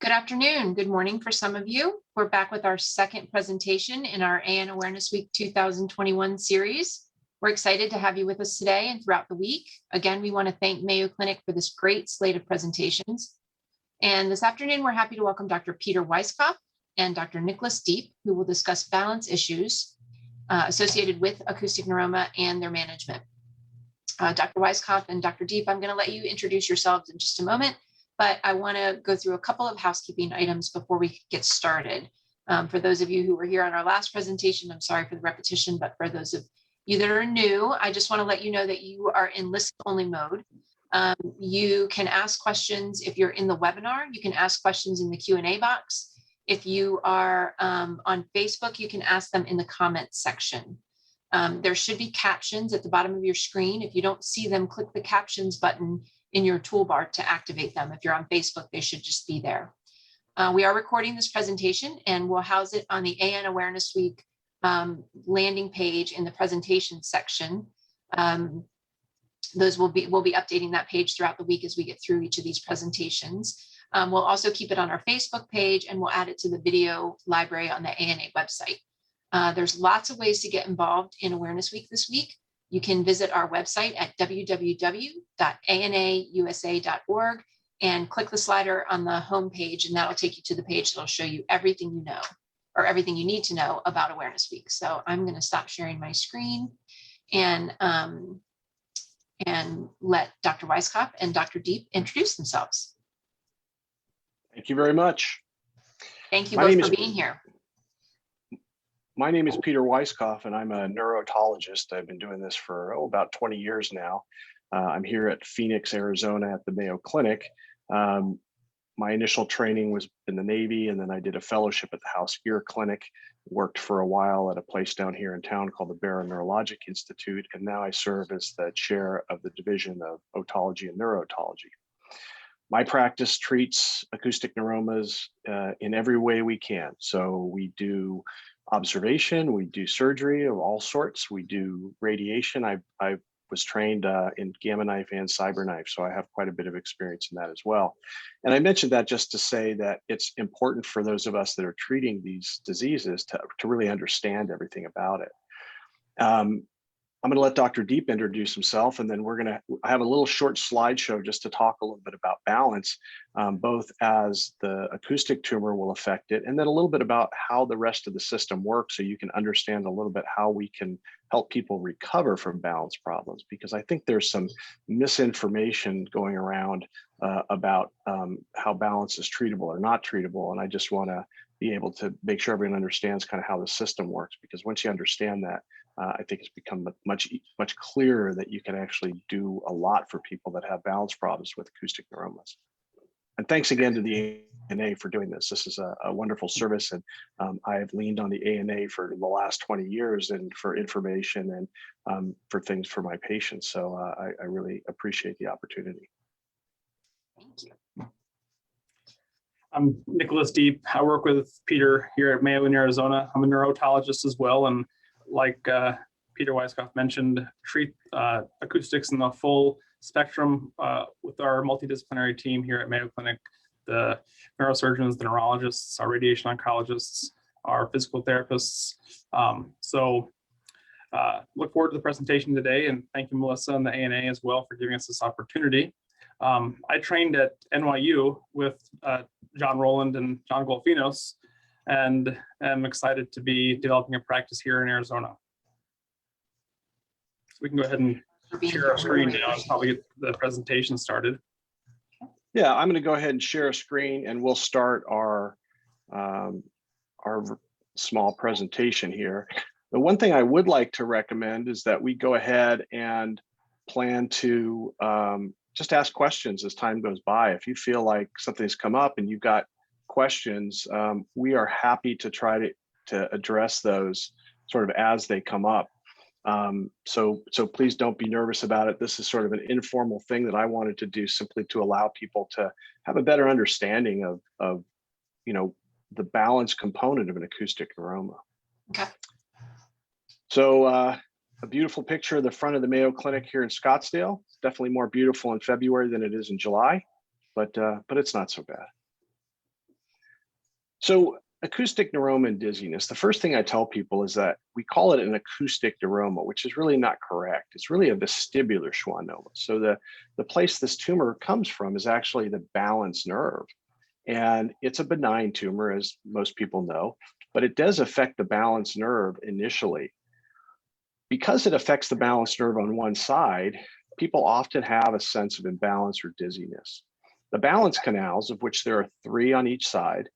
Good afternoon, good morning for some of you. We're back with our second presentation in our ANAwareness Week 2021 series. We're excited to have you with us today and throughout the week. Again, we want to thank Mayo Clinic for this great slate of presentations. And this afternoon, we're happy to welcome Dr. Peter Weisskopf and Dr. Nicholas Deep, who will discuss balance issues associated with acoustic neuroma and their management. Dr. Weisskopf and Dr. Deep, I'm going to let you introduce yourselves in just a moment, but I want to go through a couple of housekeeping items before we get started. For those of you who were here on our last presentation, I'm sorry for the repetition, but for those of you that are new, I just want to let you know that you are in listen-only mode. You can ask questions if you're in the webinar. You can ask questions in the Q&A box. If you are on Facebook, you can ask them in the comments section. There should be captions at the bottom of your screen. If you don't see them, click the captions button in your toolbar to activate them. If you're on Facebook, they should just be there. We are recording this presentation and we'll house it on the ANAwareness Week landing page in the presentation section. We'll be updating that page throughout the week as we get through each of these presentations. We'll also keep it on our Facebook page and we'll add it to the video library on the ANA website. There's lots of ways to get involved in Awareness Week this week. You can visit our website at www.anausa.org and click the slider on the home page, and that'll take you to the page that'll show you everything you know or everything you need to know about Awareness Week. So I'm going to stop sharing my screen and let Dr. Weisskopf and Dr. Deep introduce themselves. Thank you very much. Thank you both for being here. My name is Peter Weisskopf, and I'm a neurotologist. I've been doing this for about 20 years now. I'm here at Phoenix, Arizona at the Mayo Clinic. My initial training was in the Navy, and then I did a fellowship at the House Ear Clinic, worked for a while at a place down here in town called the Neurologic Institute, and now I serve as the chair of the Division of Otology and Neurotology. My practice treats acoustic neuromas in every way we can. So we do observation, we do surgery of all sorts, we do radiation. I was trained in gamma knife and cyber knife, so I have quite a bit of experience in that as well. And I mentioned that just to say that it's important for those of us that are treating these diseases to really understand everything about it. I'm going to let Dr. Deep introduce himself, and then we're going to have a little short slideshow just to talk a little bit about balance, both as the acoustic tumor will affect it, and then a little bit about how the rest of the system works so you can understand a little bit how we can help people recover from balance problems, because I think there's some misinformation going around about how balance is treatable or not treatable, and I just want to be able to make sure everyone understands kind of how the system works, because once you understand that, I think it's become much clearer that you can actually do a lot for people that have balance problems with acoustic neuromas. And thanks again to the ANA for doing this. This is a wonderful service, and I have leaned on the ANA for the last 20 years and for information and for things for my patients. So I really appreciate the opportunity. Thank you. I'm Nicholas Deep. I work with Peter here at Mayo in Arizona. I'm a neurotologist as well, and like Peter Weisskopf mentioned, treat acoustics in the full spectrum with our multidisciplinary team here at Mayo Clinic, the neurosurgeons, the neurologists, our radiation oncologists, our physical therapists. Look forward to the presentation today, and thank you, Melissa and the ANA as well for giving us this opportunity. I trained at NYU with John Rowland and John Golfinos, and I'm excited to be developing a practice here in Arizona. So we can go ahead and share our screen now and probably get the presentation started. Yeah, I'm going to go ahead and share a screen, and we'll start our small presentation here. The one thing I would like to recommend is that we go ahead and plan to just ask questions as time goes by. If you feel like something's come up and you've got questions, we are happy to try to address those sort of as they come up. So please don't be nervous about it. This is sort of an informal thing that I wanted to do simply to allow people to have a better understanding of the balance component of an acoustic neuroma. Okay. So a beautiful picture of the front of the Mayo Clinic here in Scottsdale. It's definitely more beautiful in February than it is in July, but it's not so bad. So acoustic neuroma and dizziness, the first thing I tell people is that we call it an acoustic neuroma, which is really not correct. It's really a vestibular schwannoma. So the place this tumor comes from is actually the balance nerve. And it's a benign tumor, as most people know, but it does affect the balance nerve initially. Because it affects the balance nerve on one side, people often have a sense of imbalance or dizziness. The balance canals, of which there are 3 on each side,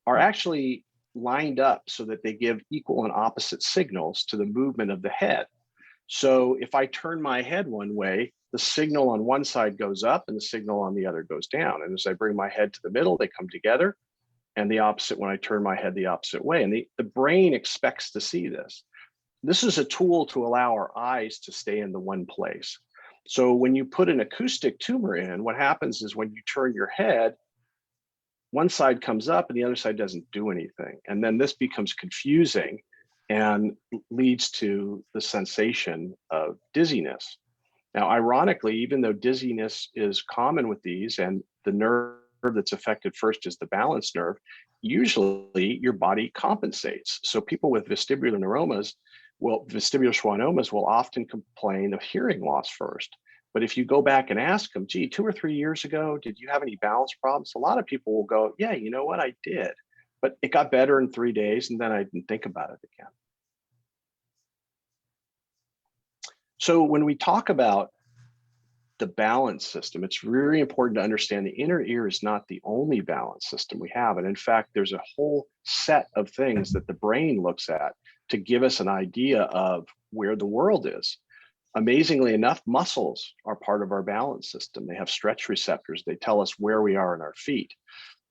are actually lined up so that they give equal and opposite signals to the movement of the head. So if I turn my head one way, the signal on one side goes up and the signal on the other goes down. And as I bring my head to the middle, they come together, and the opposite when I turn my head the opposite way. And the brain expects to see this. This is a tool to allow our eyes to stay in the one place. So when you put an acoustic tumor in, what happens is when you turn your head, one side comes up and the other side doesn't do anything. And then this becomes confusing and leads to the sensation of dizziness. Now, ironically, even though dizziness is common with these and the nerve that's affected first is the balance nerve, usually your body compensates. So people with vestibular neuromas, vestibular schwannomas will often complain of hearing loss first. But if you go back and ask them, gee, 2 or 3 years ago, did you have any balance problems? A lot of people will go, yeah, you know what, I did. But it got better in 3 days and then I didn't think about it again. So when we talk about the balance system, it's really important to understand the inner ear is not the only balance system we have. And in fact, there's a whole set of things that the brain looks at to give us an idea of where the world is. Amazingly enough, muscles are part of our balance system. They have stretch receptors. They tell us where we are in our feet.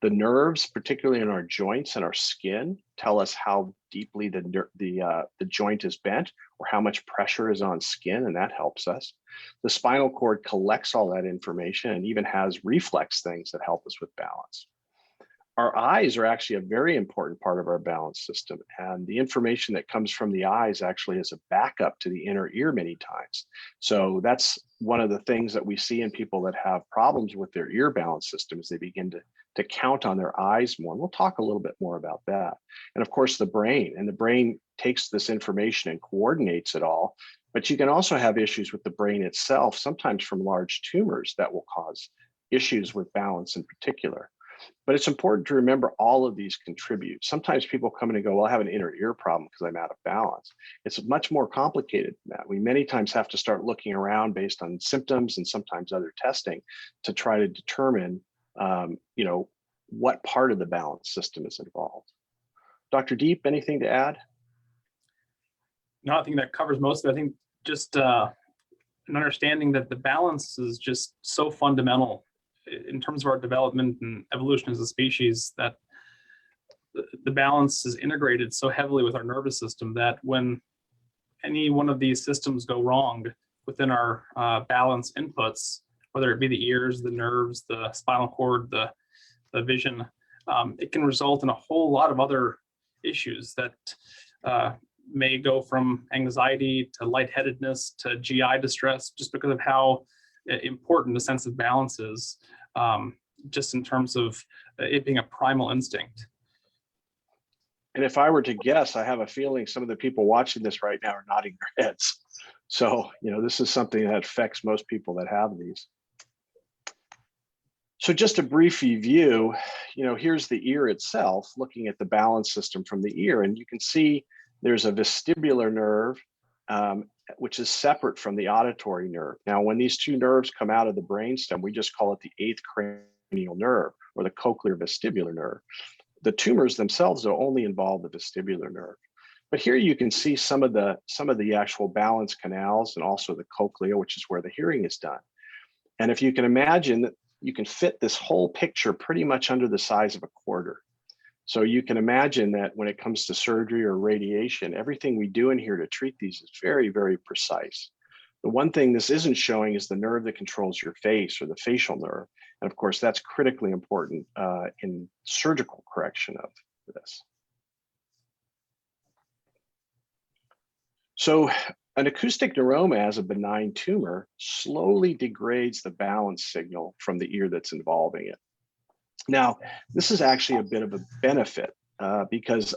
The nerves, particularly in our joints and our skin, tell us how deeply the joint is bent or how much pressure is on skin, and that helps us. The spinal cord collects all that information and even has reflex things that help us with balance. Our eyes are actually a very important part of our balance system, and the information that comes from the eyes actually is a backup to the inner ear many times. So that's one of the things that we see in people that have problems with their ear balance system is they begin to count on their eyes more. And we'll talk a little bit more about that. And of course, the brain takes this information and coordinates it all. But you can also have issues with the brain itself, sometimes from large tumors that will cause issues with balance in particular. But it's important to remember all of these contribute. Sometimes people come in and go, well, I have an inner ear problem because I'm out of balance. It's much more complicated than that. We many times have to start looking around based on symptoms and sometimes other testing to try to determine, what part of the balance system is involved. Dr. Deep, anything to add? No, I think that covers most of it. I think just an understanding that the balance is just so fundamental in terms of our development and evolution as a species, that the balance is integrated so heavily with our nervous system that when any one of these systems go wrong within our balance inputs, whether it be the ears, the nerves, the spinal cord, the vision, it can result in a whole lot of other issues that may go from anxiety to lightheadedness to GI distress, just because of how important the sense of balance is, just in terms of it being a primal instinct. And if I were to guess, I have a feeling some of the people watching this right now are nodding their heads. So, this is something that affects most people that have these. So just a brief review, here's the ear itself, looking at the balance system from the ear, and you can see there's a vestibular nerve, which is separate from the auditory nerve. Now, when these two nerves come out of the brainstem, we just call it the 8th cranial nerve or the cochlear vestibular nerve. The tumors themselves will only involve the vestibular nerve. But here you can see some of the actual balance canals and also the cochlea, which is where the hearing is done. And if you can imagine, you can fit this whole picture pretty much under the size of a quarter. So you can imagine that when it comes to surgery or radiation, everything we do in here to treat these is very, very precise. The one thing this isn't showing is the nerve that controls your face, or the facial nerve. And of course, that's critically important in surgical correction of this. So an acoustic neuroma as a benign tumor slowly degrades the balance signal from the ear that's involving it. Now, this is actually a bit of a benefit because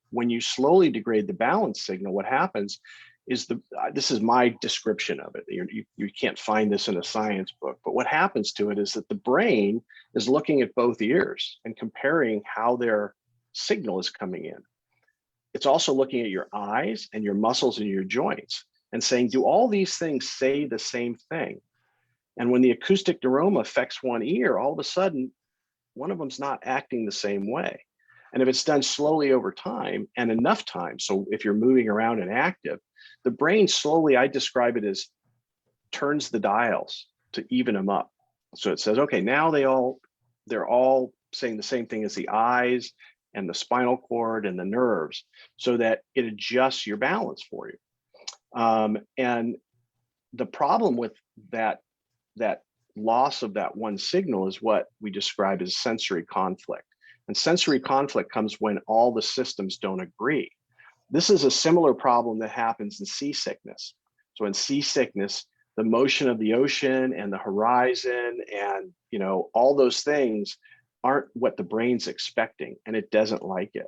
when you slowly degrade the balance signal, what happens is this is my description of it. You can't find this in a science book, but what happens to it is that the brain is looking at both ears and comparing how their signal is coming in. It's also looking at your eyes and your muscles and your joints and saying, do all these things say the same thing? And when the acoustic neuroma affects one ear, all of a sudden, one of them's not acting the same way. And if it's done slowly over time and enough time, so if you're moving around and active, the brain slowly, I describe it as turns the dials to even them up. So it says, okay, now they're all saying the same thing as the eyes and the spinal cord and the nerves, so that it adjusts your balance for you. And the problem with that loss of that one signal is what we describe as sensory conflict. And sensory conflict comes when all the systems don't agree. This is a similar problem that happens in seasickness. So in seasickness, the motion of the ocean and the horizon and all those things aren't what the brain's expecting, and it doesn't like it.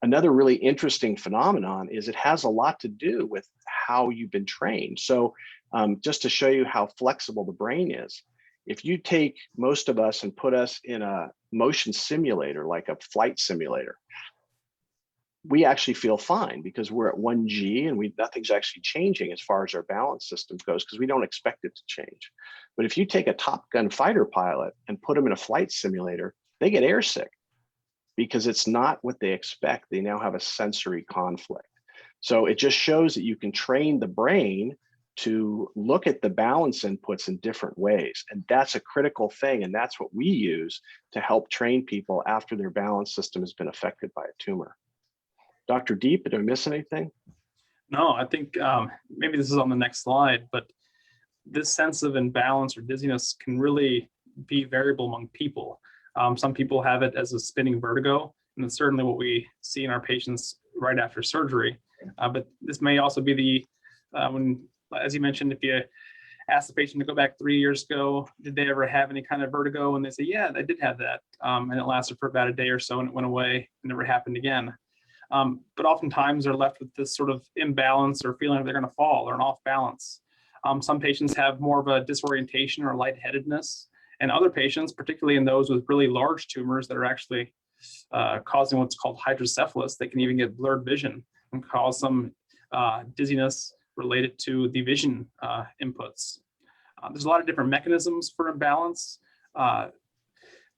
Another really interesting phenomenon is it has a lot to do with how you've been trained. So just to show you how flexible the brain is, if you take most of us and put us in a motion simulator, like a flight simulator, we actually feel fine because we're at 1G and nothing's actually changing as far as our balance system goes because we don't expect it to change. But if you take a Top Gun fighter pilot and put them in a flight simulator, they get airsick because it's not what they expect. They now have a sensory conflict. So it just shows that you can train the brain to look at the balance inputs in different ways. And that's a critical thing. And that's what we use to help train people after their balance system has been affected by a tumor. Dr. Deep, did I miss anything? No, I think maybe this is on the next slide, but this sense of imbalance or dizziness can really be variable among people. Some people have it as a spinning vertigo, and it's certainly what we see in our patients right after surgery. But this may also be when, as you mentioned, if you ask the patient to go back 3 years ago, did they ever have any kind of vertigo? And they say, yeah, I did have that. And it lasted for about a day or so and it went away and never happened again. But oftentimes they're left with this sort of imbalance or feeling like they're going to fall or an off balance. Some patients have more of a disorientation or lightheadedness, and other patients, particularly in those with really large tumors that are actually causing what's called hydrocephalus, they can even get blurred vision and cause some dizziness related to the vision inputs. There's a lot of different mechanisms for imbalance.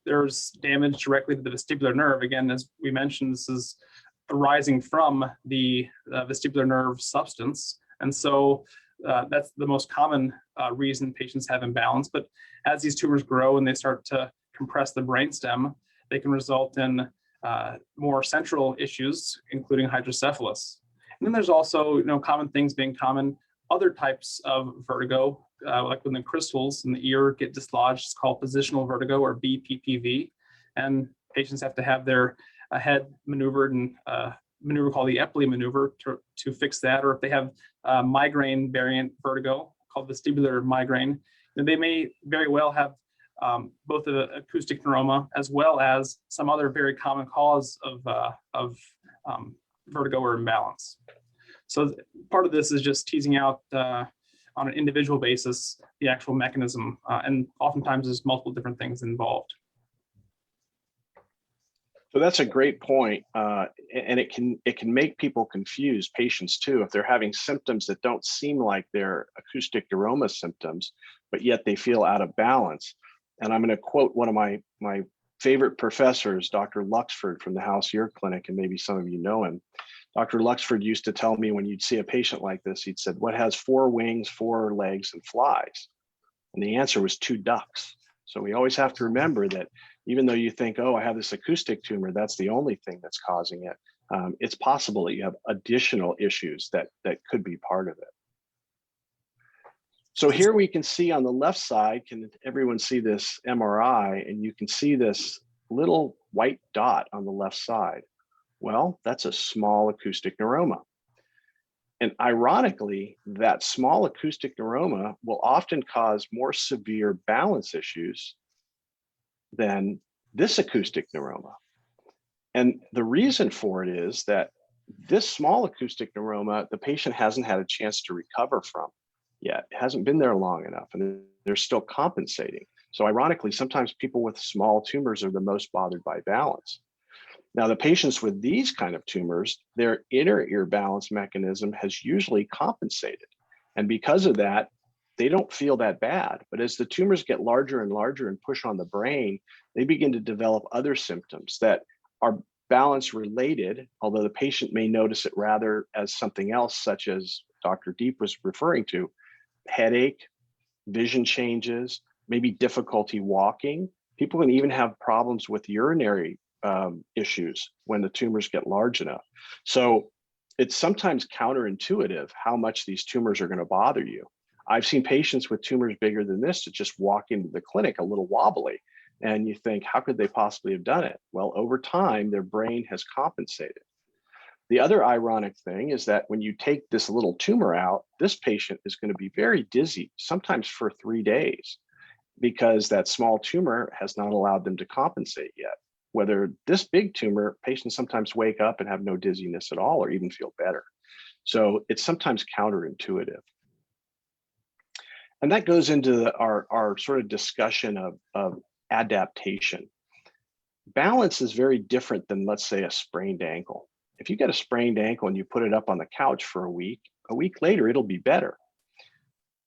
There's damage directly to the vestibular nerve. Again, as we mentioned, this is arising from the vestibular nerve substance. And so that's the most common reason patients have imbalance. But as these tumors grow and they start to compress the brainstem, they can result in more central issues, including hydrocephalus. And then there's also, common things being common, other types of vertigo, like when the crystals in the ear get dislodged, it's called positional vertigo or BPPV. And patients have to have their head maneuvered and maneuver called the Epley maneuver to fix that. Or if they have migraine variant vertigo called vestibular migraine, then they may very well have both the acoustic neuroma as well as some other very common cause of vertigo or imbalance. So part of this is just teasing out on an individual basis the actual mechanism, and oftentimes there's multiple different things involved. So that's a great point, and it can make people confuse, patients too, if they're having symptoms that don't seem like they're acoustic neuroma symptoms, but yet they feel out of balance. And I'm going to quote one of my favorite professors, Dr. Luxford from the Mayo Clinic, and maybe some of you know him. Dr. Luxford used to tell me when you'd see a patient like this, he'd said, "What has 4 wings, 4 legs, and flies?" And the answer was 2 ducks. So we always have to remember that even though you think, oh, I have this acoustic tumor, that's the only thing that's causing it. It's possible that you have additional issues that could be part of it. So here we can see on the left side, can everyone see this MRI? And you can see this little white dot on the left side. Well, that's a small acoustic neuroma. And ironically, that small acoustic neuroma will often cause more severe balance issues than this acoustic neuroma. And the reason for it is that this small acoustic neuroma, the patient hasn't had a chance to recover from yet. It hasn't been there long enough, and they're still compensating. So ironically, sometimes people with small tumors are the most bothered by balance. Now, the patients with these kind of tumors, their inner ear balance mechanism has usually compensated. And because of that, they don't feel that bad. But as the tumors get larger and larger and push on the brain, they begin to develop other symptoms that are balance related, although the patient may notice it rather as something else, such as Dr. Deep was referring to: headache, vision changes, maybe difficulty walking. People can even have problems with urinary issues when the tumors get large enough. So it's sometimes counterintuitive how much these tumors are going to bother you. I've seen patients with tumors bigger than this that just walk into the clinic a little wobbly, and you think, how could they possibly have done it? Well, over time, their brain has compensated. The other ironic thing is that when you take this little tumor out, this patient is going to be very dizzy, sometimes for 3 days, because that small tumor has not allowed them to compensate yet. Whether this big tumor, patients sometimes wake up and have no dizziness at all or even feel better. So it's sometimes counterintuitive. And that goes into our sort of discussion of adaptation. Balance is very different than, let's say, a sprained ankle. If you get a sprained ankle and you put it up on the couch for a week later, it'll be better.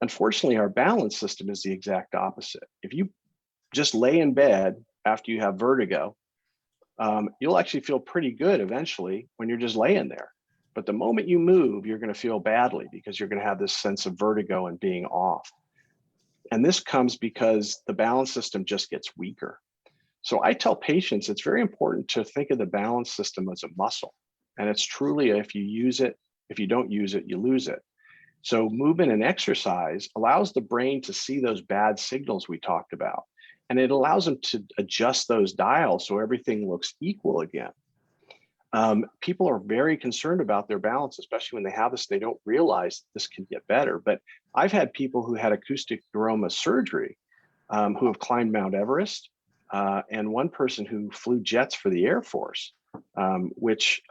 Unfortunately, our balance system is the exact opposite. If you just lay in bed after you have vertigo, you'll actually feel pretty good eventually when you're just laying there. But the moment you move, you're going to feel badly because you're going to have this sense of vertigo and being off. And this comes because the balance system just gets weaker. So I tell patients it's very important to think of the balance system as a muscle. And it's truly, if you use it, if you don't use it, you lose it. So movement and exercise allows the brain to see those bad signals we talked about. And it allows them to adjust those dials so everything looks equal again. People are very concerned about their balance, especially when they have this. They don't realize this can get better. But I've had people who had acoustic neuroma surgery who have climbed Mount Everest, and one person who flew jets for the Air Force, which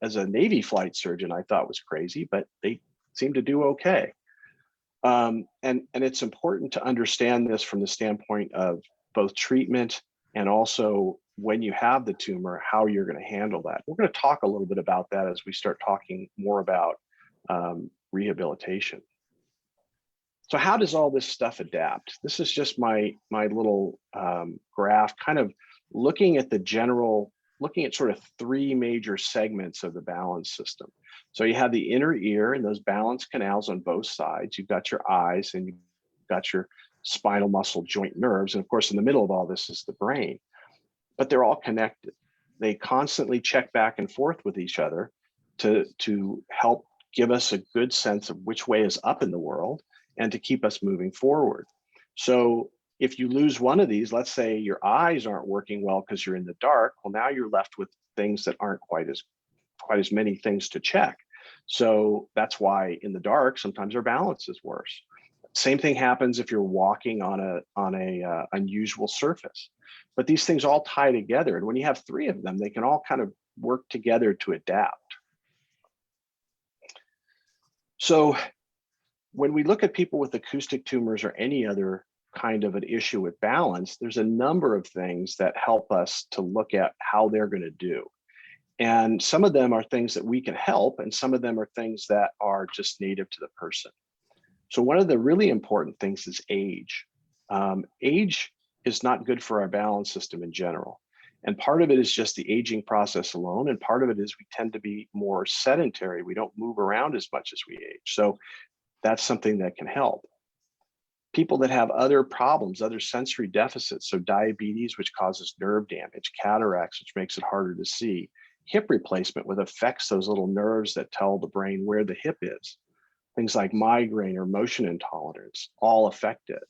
as a Navy flight surgeon, I thought was crazy, but they seem to do okay. And it's important to understand this from the standpoint of both treatment and also when you have the tumor, how you're going to handle that. We're going to talk a little bit about that as we start talking more about rehabilitation. So how does all this stuff adapt? This is just my little graph, kind of looking at looking at sort of 3 major segments of the balance system. So you have the inner ear and those balance canals on both sides. You've got your eyes and you've got your spinal muscle joint nerves. And of course, in the middle of all this is the brain, but they're all connected. They constantly check back and forth with each other to help give us a good sense of which way is up in the world and to keep us moving forward. So if you lose one of these, let's say your eyes aren't working well because you're in the dark, well, now you're left with things that aren't quite as many things to check. So that's why in the dark, sometimes our balance is worse. Same thing happens if you're walking on a unusual surface. But these things all tie together. And when you have 3 of them, they can all kind of work together to adapt. So when we look at people with acoustic tumors or any other kind of an issue with balance, there's a number of things that help us to look at how they're going to do. And some of them are things that we can help, and some of them are things that are just native to the person. So one of the really important things is age. Age is not good for our balance system in general. And part of it is just the aging process alone. And part of it is we tend to be more sedentary. We don't move around as much as we age. So that's something that can help. People that have other problems, other sensory deficits, so diabetes, which causes nerve damage, cataracts, which makes it harder to see, hip replacement, which affects those little nerves that tell the brain where the hip is. Things like migraine or motion intolerance all affect it.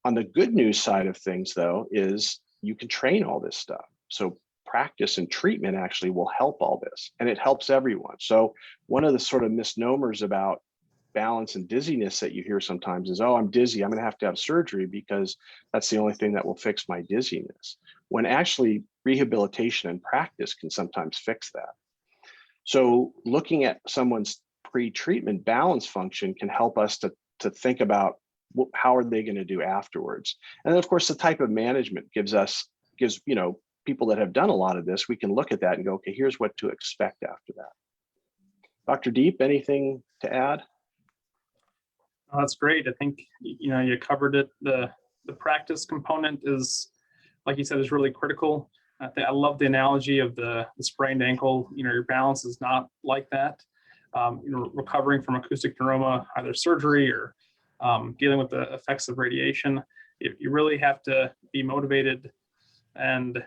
On the good news side of things, though, is you can train all this stuff. So practice and treatment actually will help all this, and it helps everyone. So one of the sort of misnomers about balance and dizziness that you hear sometimes is, oh, I'm dizzy, I'm going to have surgery because that's the only thing that will fix my dizziness. When actually rehabilitation and practice can sometimes fix that. So looking at someone's pre-treatment balance function can help us to think about how are they going to do afterwards. And then of course, the type of management gives people that have done a lot of this, we can look at that and go, okay, here's what to expect after that. Dr. Deep, anything to add? Oh, that's great. I think, you covered it. The practice component is, like you said, is really critical. I love the analogy of the sprained ankle. Your balance is not like that. Recovering from acoustic neuroma, either surgery or dealing with the effects of radiation, you really have to be motivated and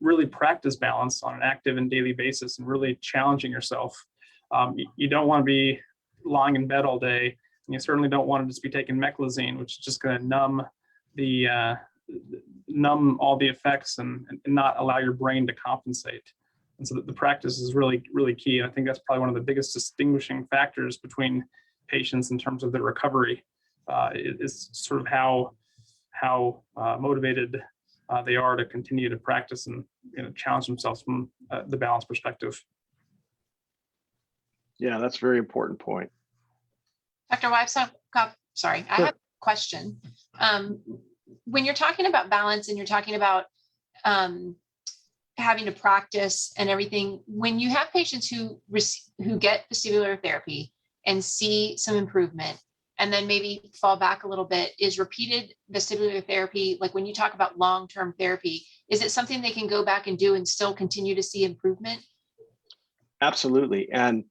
really practice balance on an active and daily basis and really challenging yourself. You don't want to be lying in bed all day. And you certainly don't want to just be taking meclizine, which is just going to numb all the effects and not allow your brain to compensate. And so the practice is really, really key. And I think that's probably one of the biggest distinguishing factors between patients in terms of their recovery, is sort of how motivated they are to continue to practice and challenge themselves from the balance perspective. Yeah, that's a very important point. Dr. Weisskopf, sorry, I have a question. When you're talking about balance and you're talking about having to practice and everything, when you have patients who get vestibular therapy and see some improvement and then maybe fall back a little bit, is repeated vestibular therapy, like when you talk about long-term therapy, is it something they can go back and do and still continue to see improvement? Absolutely. And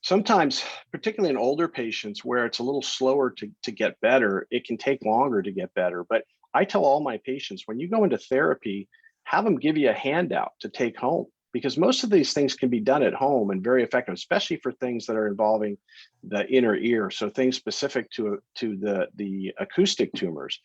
sometimes, particularly in older patients where it's a little slower to get better, it can take longer to get better. But I tell all my patients, when you go into therapy, have them give you a handout to take home, because most of these things can be done at home and very effective, especially for things that are involving the inner ear. So things specific to the acoustic tumors.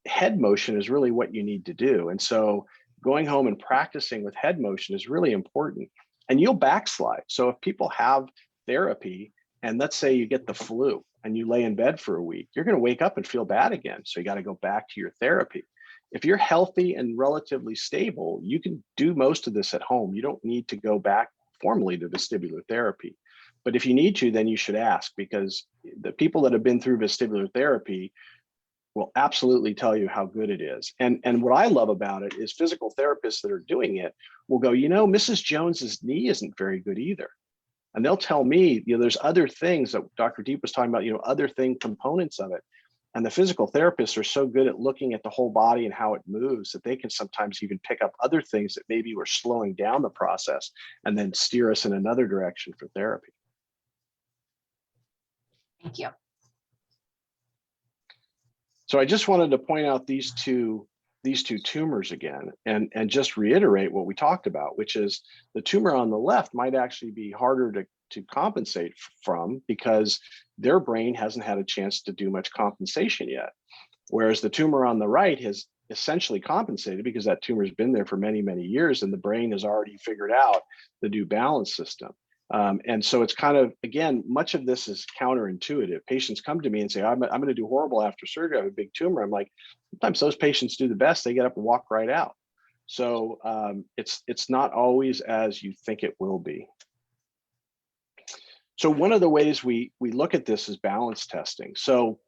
Head motion is really what you need to do. And so going home and practicing with head motion is really important. And you'll backslide. So if people have therapy, and let's say you get the flu and you lay in bed for a week, you're going to wake up and feel bad again. So you got to go back to your therapy. If you're healthy and relatively stable, you can do most of this at home. You don't need to go back formally to vestibular therapy. But if you need to, then you should ask, because the people that have been through vestibular therapy will absolutely tell you how good it is. And what I love about it is physical therapists that are doing it will go, Mrs. Jones's knee isn't very good either. And they'll tell me, there's other things that Dr. Deep was talking about, other components of it. And the physical therapists are so good at looking at the whole body and how it moves that they can sometimes even pick up other things that maybe were slowing down the process and then steer us in another direction for therapy. Thank you. So I just wanted to point out these two tumors again, and just reiterate what we talked about, which is the tumor on the left might actually be harder to compensate from because their brain hasn't had a chance to do much compensation yet. Whereas the tumor on the right has essentially compensated because that tumor's been there for many, many years and the brain has already figured out the new balance system. And so it's kind of, again, much of this is counterintuitive. Patients come to me and say, I'm going to do horrible after surgery. I have a big tumor. I'm like, sometimes those patients do the best. They get up and walk right out. So it's not always as you think it will be. So one of the ways we look at this is balance testing. So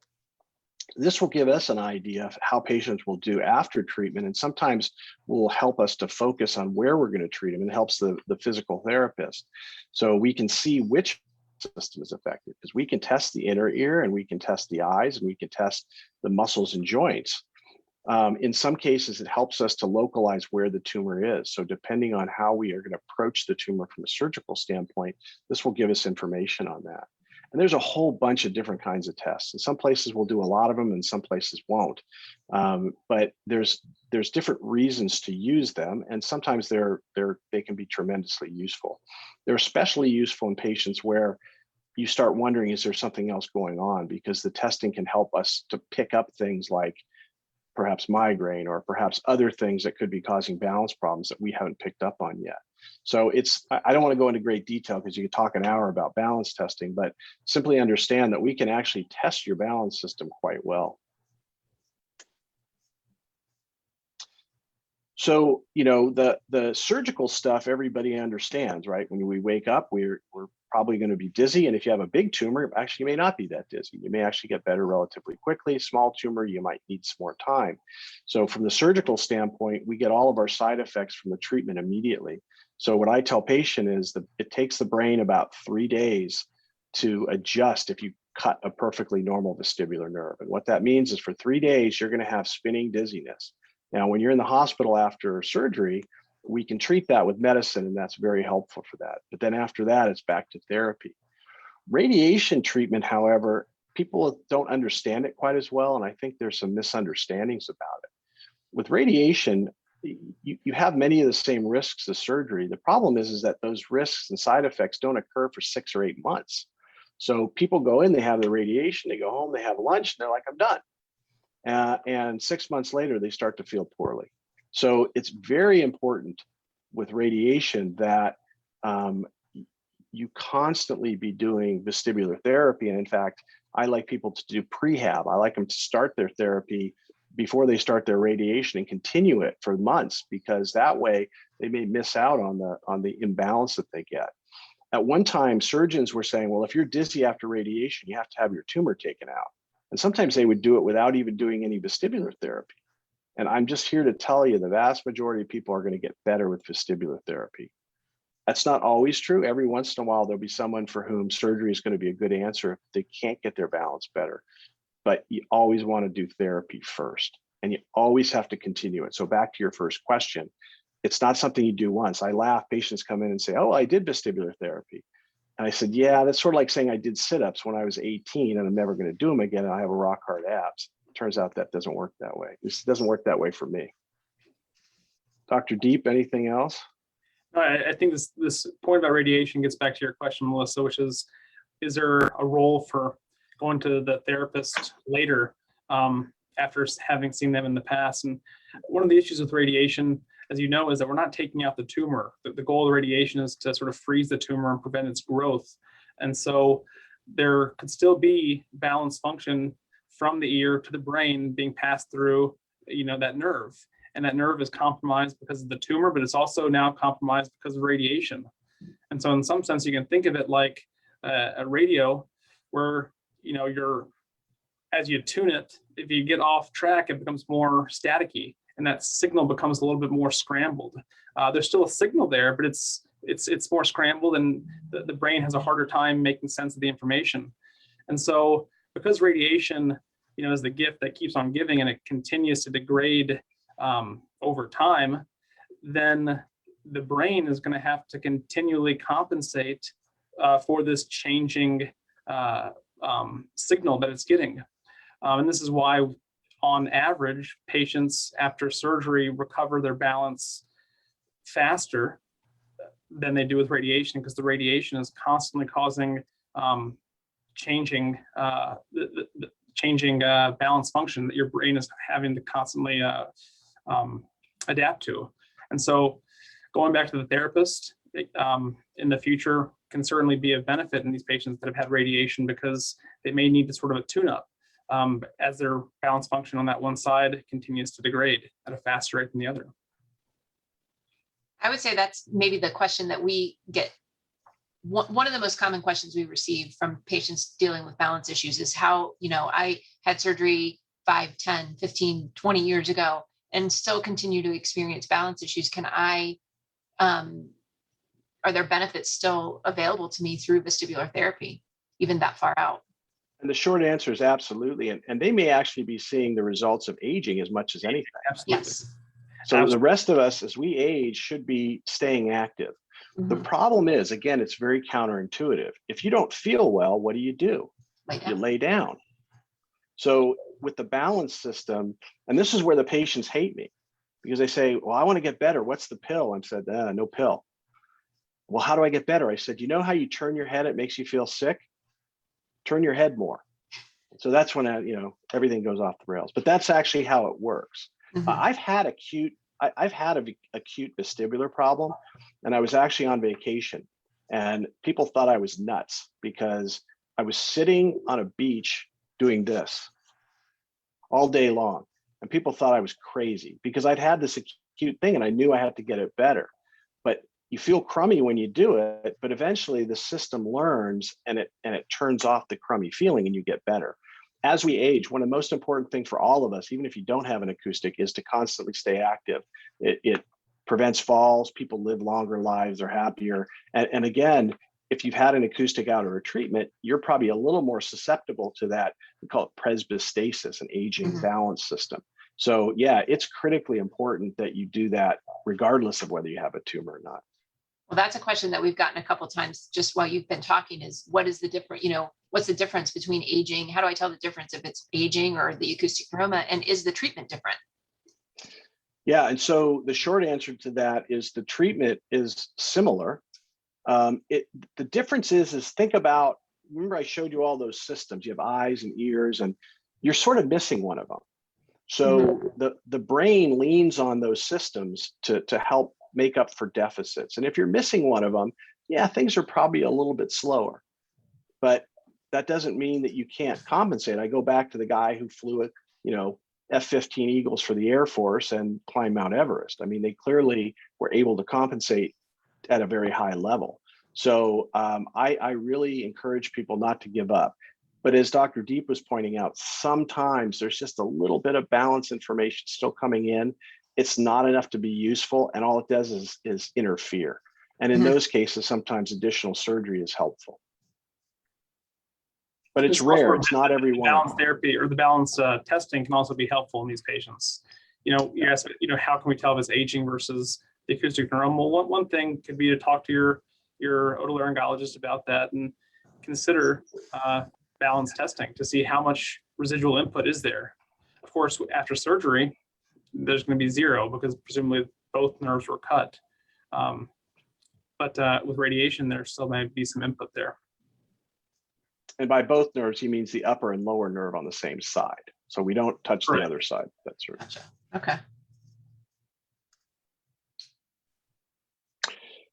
this will give us an idea of how patients will do after treatment, and sometimes will help us to focus on where we're going to treat them, and helps the physical therapist. So we can see which system is affected, because we can test the inner ear and we can test the eyes and we can test the muscles and joints. In some cases, it helps us to localize where the tumor is. So depending on how we are going to approach the tumor from a surgical standpoint, this will give us information on that. And there's a whole bunch of different kinds of tests. And some places will do a lot of them and some places won't. But there's different reasons to use them. And sometimes they can be tremendously useful. They're especially useful in patients where you start wondering, is there something else going on? Because the testing can help us to pick up things like perhaps migraine or perhaps other things that could be causing balance problems that we haven't picked up on yet. So I don't want to go into great detail because you could talk an hour about balance testing, but simply understand that we can actually test your balance system quite well. So, the surgical stuff, everybody understands, right? When we wake up, we're probably going to be dizzy. And if you have a big tumor, actually you may not be that dizzy. You may actually get better relatively quickly. Small tumor, you might need some more time. So from the surgical standpoint, we get all of our side effects from the treatment immediately. So what I tell patient is that it takes the brain about 3 days to adjust if you cut a perfectly normal vestibular nerve. And what that means is for 3 days, you're going to have spinning dizziness. Now, when you're in the hospital after surgery, we can treat that with medicine, and that's very helpful for that. But then after that, it's back to therapy. Radiation treatment, however, people don't understand it quite as well, and I think there's some misunderstandings about it. With radiation, you have many of the same risks as surgery. The problem is that those risks and side effects don't occur for 6 or 8 months. So people go in, they have the radiation, they go home, they have lunch, and they're like, I'm done. And 6 months later, they start to feel poorly. So it's very important with radiation that you constantly be doing vestibular therapy. And in fact, I like people to do prehab. I like them to start their therapy before they start their radiation and continue it for months, because that way they may miss out on the imbalance that they get. At one time, surgeons were saying, well, if you're dizzy after radiation, you have to have your tumor taken out. And sometimes they would do it without even doing any vestibular therapy. And I'm just here to tell you the vast majority of people are going to get better with vestibular therapy. That's not always true. Every once in a while, there'll be someone for whom surgery is going to be a good answer if they can't get their balance better. But you always want to do therapy first, and you always have to continue it. So back to your first question, it's not something you do once. I laugh, patients come in and say, oh, I did vestibular therapy. And I said, yeah, that's sort of like saying I did sit-ups when I was 18 and I'm never going to do them again, and I have a rock hard abs. Turns out that doesn't work that way. This doesn't work that way for me. Dr. Deep, anything else? I think this point about radiation gets back to your question, Melissa, which is there a role for going to the therapist later after having seen them in the past? And one of the issues with radiation, as you know, is that we're not taking out the tumor. The goal of radiation is to sort of freeze the tumor and prevent its growth. And so there could still be balance function from the ear to the brain being passed through, that nerve. And that nerve is compromised because of the tumor, but it's also now compromised because of radiation. And so in some sense, you can think of it like a radio where, as you tune it, if you get off track, it becomes more staticky, and that signal becomes a little bit more scrambled. There's still a signal there, but it's more scrambled, and the brain has a harder time making sense of the information. And so because radiation, is the gift that keeps on giving, and it continues to degrade over time, then the brain is going to have to continually compensate for this changing signal that it's getting. And this is why, on average, patients after surgery recover their balance faster than they do with radiation, because the radiation is constantly causing changing balance function that your brain is having to constantly adapt to. And so going back to the therapist in the future can certainly be of benefit in these patients that have had radiation, because they may need to sort of a tune-up as their balance function on that one side continues to degrade at a faster rate than the other. I would say that's maybe the question that we get. One of the most common questions we receive from patients dealing with balance issues is how, I had surgery 5, 10, 15, 20 years ago and still continue to experience balance issues. Are there benefits still available to me through vestibular therapy, even that far out? And the short answer is absolutely. And they may actually be seeing the results of aging as much as anything. Absolutely. Yes. So absolutely. The rest of us, as we age, should be staying active. Mm-hmm. The problem is, again, it's very counterintuitive. If you don't feel well, what do? You lay down. So with the balance system, and this is where the patients hate me, because they say, well, I want to get better. What's the pill? I said, no pill. Well, how do I get better? I said, you know how you turn your head, it makes you feel sick? Turn your head more. So that's when everything goes off the rails. But that's actually how it works. Mhm. I've had an acute vestibular problem, and I was actually on vacation, and people thought I was nuts because I was sitting on a beach doing this all day long, and people thought I was crazy because I'd had this acute thing and I knew I had to get it better. But you feel crummy when you do it, but eventually the system learns and it turns off the crummy feeling and you get better. As we age, one of the most important things for all of us, even if you don't have an acoustic, is to constantly stay active. It prevents falls, people live longer lives, they're happier. And again, if you've had an acoustic out or a treatment, you're probably a little more susceptible to that. We call it presbystasis, an aging Mhm. balance system. So yeah, it's critically important that you do that regardless of whether you have a tumor or not. Well, that's a question that we've gotten a couple of times just while you've been talking is what is the different, what's the difference between aging? How do I tell the difference if it's aging or the acoustic neuroma? And is the treatment different? Yeah, and so the short answer to that is the treatment is similar. The difference is think about, remember I showed you all those systems. You have eyes and ears, and you're sort of missing one of them. So the brain leans on those systems to help make up for deficits. And if you're missing one of them, yeah, things are probably a little bit slower. But that doesn't mean that you can't compensate. I go back to the guy who flew a, F-15 Eagles for the Air Force and climbed Mount Everest. I mean, they clearly were able to compensate at a very high level. So I really encourage people not to give up. But as Dr. Deep was pointing out, sometimes there's just a little bit of balance information still coming in. It's not enough to be useful, and all it does is interfere. And in those cases, sometimes additional surgery is helpful. But it's rare. It's not everyone. Balance therapy or the balance testing can also be helpful in these patients. You ask, how can we tell if it's aging versus the acoustic neuroma? Well, one thing could be to talk to your otolaryngologist about that and consider balance testing to see how much residual input is there. Of course, after surgery, there's going to be zero because presumably both nerves were cut. But with radiation, there still may be some input there. And by both nerves, he means the upper and lower nerve on the same side. So we don't touch the other side. That's right. Gotcha. Okay.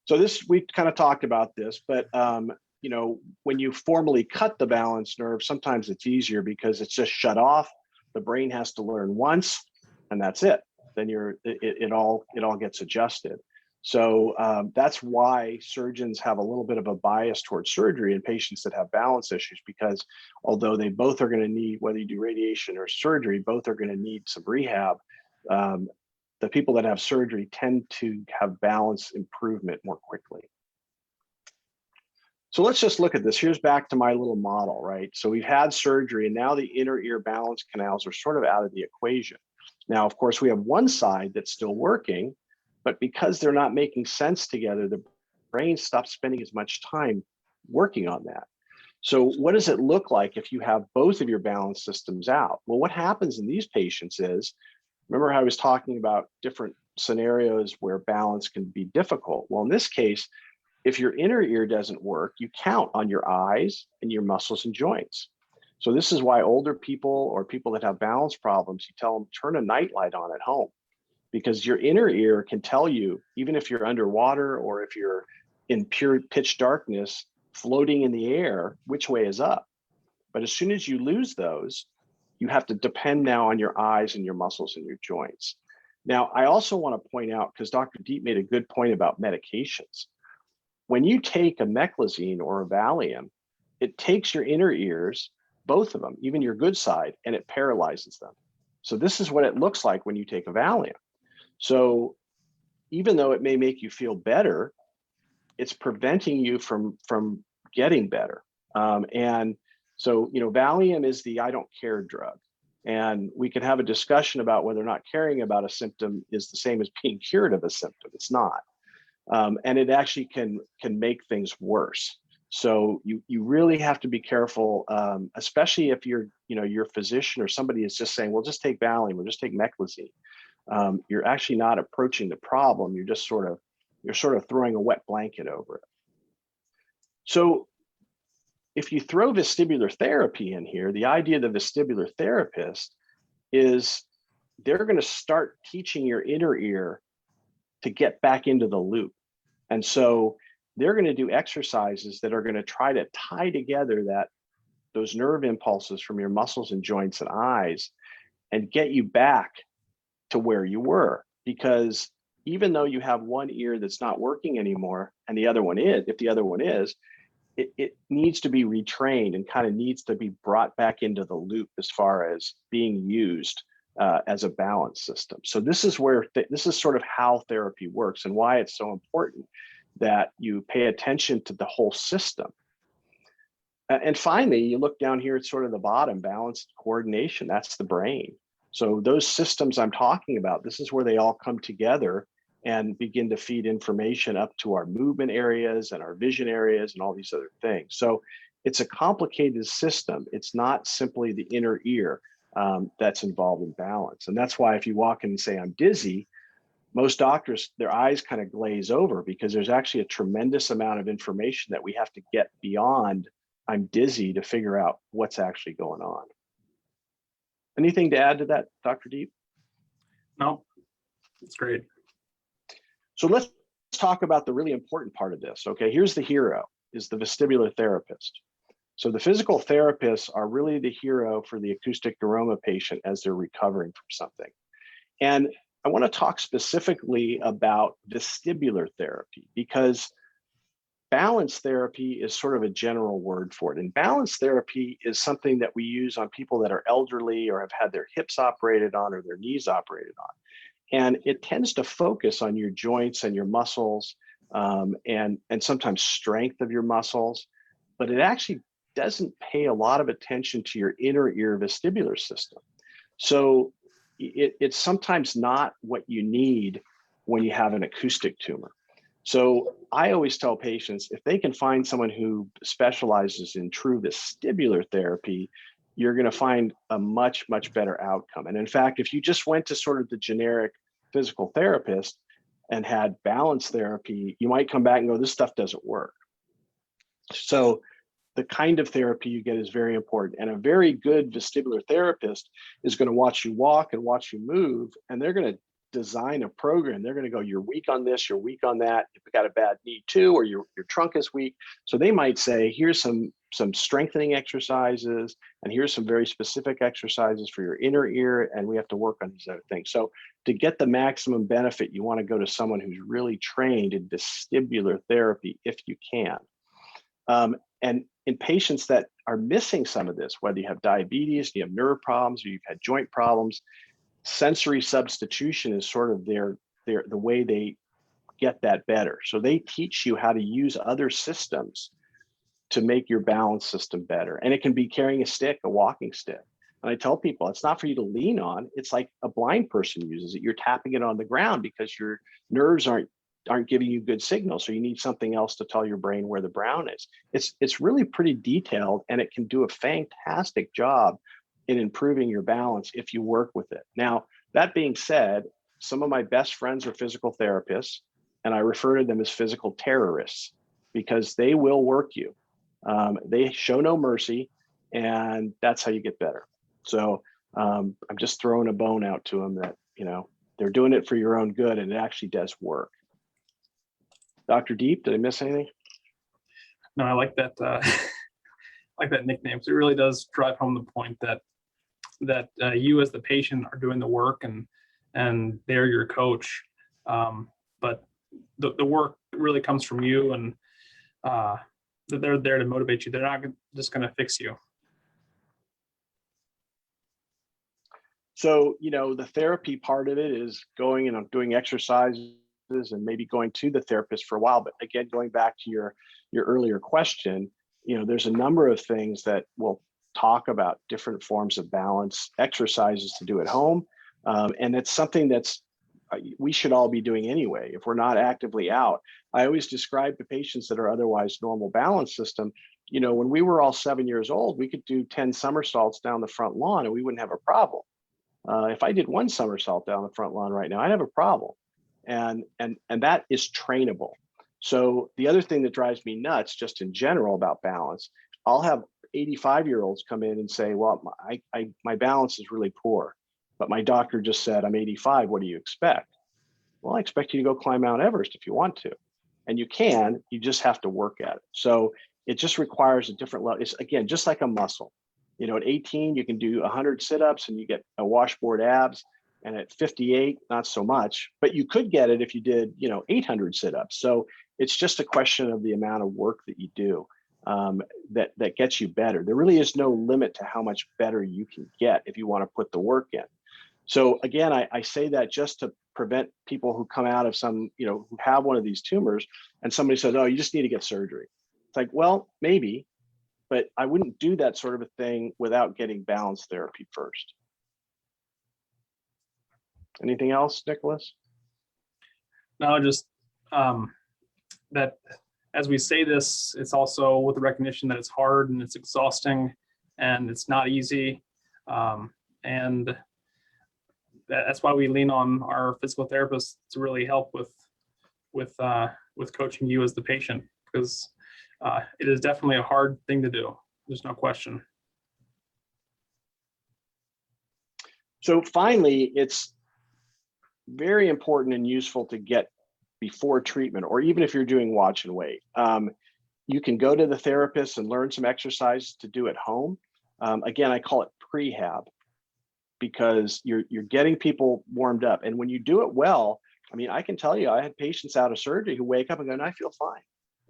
So we kind of talked about this, but when you formally cut the balance nerve, sometimes it's easier because it's just shut off. The brain has to learn once, and that's it. Then it all gets adjusted. So that's why surgeons have a little bit of a bias towards surgery in patients that have balance issues, because although they both are going to need, whether you do radiation or surgery, both are going to need some rehab. The people that have surgery tend to have balance improvement more quickly. So let's just look at this. Here's back to my little model, right? So we've had surgery and now the inner ear balance canals are sort of out of the equation. Now, of course, we have one side that's still working, but because they're not making sense together, the brain stops spending as much time working on that. So what does it look like if you have both of your balance systems out? Well, what happens in these patients is, remember how I was talking about different scenarios where balance can be difficult? Well, in this case, if your inner ear doesn't work, you count on your eyes and your muscles and joints. So this is why older people or people that have balance problems, you tell them turn a nightlight on at home, because your inner ear can tell you, even if you're underwater or if you're in pure pitch darkness, floating in the air, which way is up. But as soon as you lose those, you have to depend now on your eyes and your muscles and your joints. Now, I also want to point out, because Dr. Deep made a good point about medications. When you take a meclizine or a Valium, it takes your inner ears, both of them, even your good side, and it paralyzes them. So this is what it looks like when you take a Valium. So even though it may make you feel better, it's preventing you from getting better. And so, Valium is the I don't care drug. And we can have a discussion about whether or not caring about a symptom is the same as being cured of a symptom. It's not. And it actually can make things worse. So you really have to be careful, especially if your physician or somebody is just saying, well, just take Valium or just take meclizine. You're actually not approaching the problem. You're just sort of throwing a wet blanket over it. So if you throw vestibular therapy in here, the idea of the vestibular therapist is they're going to start teaching your inner ear to get back into the loop. And so they're going to do exercises that are going to try to tie together those nerve impulses from your muscles and joints and eyes and get you back to where you were. Because even though you have one ear that's not working anymore and the other one is, if the other one is, it needs to be retrained and kind of needs to be brought back into the loop as far as being used as a balance system. So this is where this is sort of how therapy works and why it's so important that you pay attention to the whole system. And finally, you look down here at sort of the bottom, balanced coordination, that's the brain. So those systems I'm talking about, this is where they all come together and begin to feed information up to our movement areas and our vision areas and all these other things. So it's a complicated system. It's not simply the inner ear that's involved in balance. And that's why if you walk in and say, I'm dizzy, most doctors, their eyes kind of glaze over because there's actually a tremendous amount of information that we have to get beyond I'm dizzy to figure out what's actually going on. Anything to add to that, Dr. Deep? No, it's great. So let's talk about the really important part of this. Okay, here's the hero, is the vestibular therapist. So the physical therapists are really the hero for the acoustic neuroma patient as they're recovering from something. And I want to talk specifically about vestibular therapy because balance therapy is sort of a general word for it. And balance therapy is something that we use on people that are elderly or have had their hips operated on or their knees operated on. And it tends to focus on your joints and your muscles and sometimes strength of your muscles, but it actually doesn't pay a lot of attention to your inner ear vestibular system. So it's sometimes not what you need when you have an acoustic tumor. So I always tell patients, if they can find someone who specializes in true vestibular therapy, you're going to find a much, much better outcome. And in fact, if you just went to sort of the generic physical therapist and had balance therapy, you might come back and go, this stuff doesn't work. So the kind of therapy you get is very important. And a very good vestibular therapist is going to watch you walk and watch you move, and they're going to design a program. They're going to go, you're weak on this, you're weak on that, you've got a bad knee too, or your trunk is weak. So they might say, here's some strengthening exercises, and here's some very specific exercises for your inner ear, and we have to work on these other things. So to get the maximum benefit, you want to go to someone who's really trained in vestibular therapy if you can. And in patients that are missing some of this, whether you have diabetes, you have nerve problems, or you've had joint problems, sensory substitution is sort of the way they get that better. So they teach you how to use other systems to make your balance system better. And it can be carrying a stick, a walking stick. And I tell people, it's not for you to lean on. It's like a blind person uses it. You're tapping it on the ground because your nerves aren't giving you good signals. So you need something else to tell your brain where the brown is. It's really pretty detailed, and it can do a fantastic job in improving your balance if you work with it. Now, that being said, some of my best friends are physical therapists, and I refer to them as physical terrorists because they will work you. They show no mercy, and that's how you get better. So I'm just throwing a bone out to them that, they're doing it for your own good, and it actually does work. Dr. Deep, did I miss anything? No, I like that. Like that nickname. So it really does drive home the point that you as the patient are doing the work, and they're your coach. But the work really comes from you, and they're there to motivate you. They're not just going to fix you. So, the therapy part of it is going and doing exercises and maybe going to the therapist for a while. But again, going back to your earlier question, there's a number of things that we'll talk about, different forms of balance, exercises to do at home. And it's something that's we should all be doing anyway. If we're not actively out, I always describe to patients that are otherwise normal balance system, when we were all 7 years old, we could do 10 somersaults down the front lawn and we wouldn't have a problem. If I did one somersault down the front lawn right now, I'd have a problem. And that is trainable. So the other thing that drives me nuts just in general about balance, I'll have 85-year-olds come in and say, well, my balance is really poor, but my doctor just said I'm 85. What do you expect? Well, I expect you to go climb Mount Everest if you want to. And you can, you just have to work at it. So it just requires a different level. It's, again, just like a muscle. You know, at 18, you can do 100 sit-ups and you get a washboard abs. And at 58, not so much, but you could get it if you did, 800 sit-ups. So it's just a question of the amount of work that you do that gets you better. There really is no limit to how much better you can get if you want to put the work in. So again, I say that just to prevent people who come out of some, who have one of these tumors and somebody says, oh, you just need to get surgery. It's like, well, maybe, but I wouldn't do that sort of a thing without getting balance therapy first. Anything else, Nicholas? No, just that as we say this, it's also with the recognition that it's hard and it's exhausting and it's not easy. And that's why we lean on our physical therapists to really help with coaching you as the patient, because it is definitely a hard thing to do. There's no question. So finally, it's very important and useful to get before treatment, or even if you're doing watch and wait. You can go to the therapist and learn some exercises to do at home. Again, I call it prehab, because you're getting people warmed up. And when you do it well, I mean, I can tell you, I had patients out of surgery who wake up and go, I feel fine.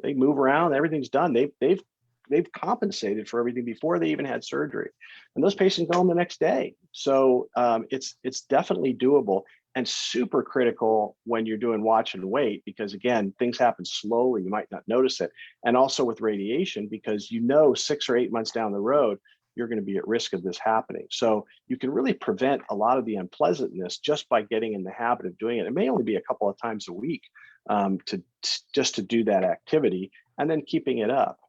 They move around, everything's done. They've compensated for everything before they even had surgery. And those patients go home the next day. So it's definitely doable and super critical when you're doing watch and wait, because again, things happen slowly, you might not notice it. And also with radiation, because 6 or 8 months down the road, you're going to be at risk of this happening. So you can really prevent a lot of the unpleasantness just by getting in the habit of doing it. It may only be a couple of times a week to do that activity and then keeping it up.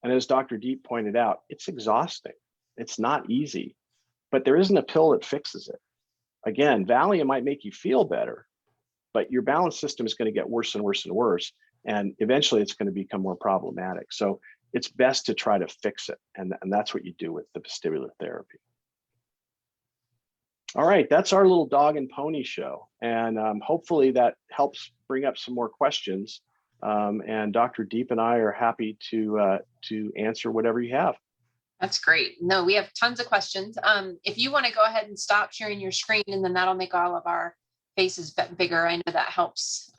And as Dr. Deep pointed out, it's exhausting. It's not easy, but there isn't a pill that fixes it. Again, Valium might make you feel better, but your balance system is going to get worse and worse and worse. And eventually it's going to become more problematic. So it's best to try to fix it. And that's what you do with the vestibular therapy. All right, that's our little dog and pony show. And hopefully that helps bring up some more questions. And Dr. Deep and I are happy to answer whatever you have. That's great. No, we have tons of questions. If you want to go ahead and stop sharing your screen, and then that'll make all of our faces bigger. I know that helps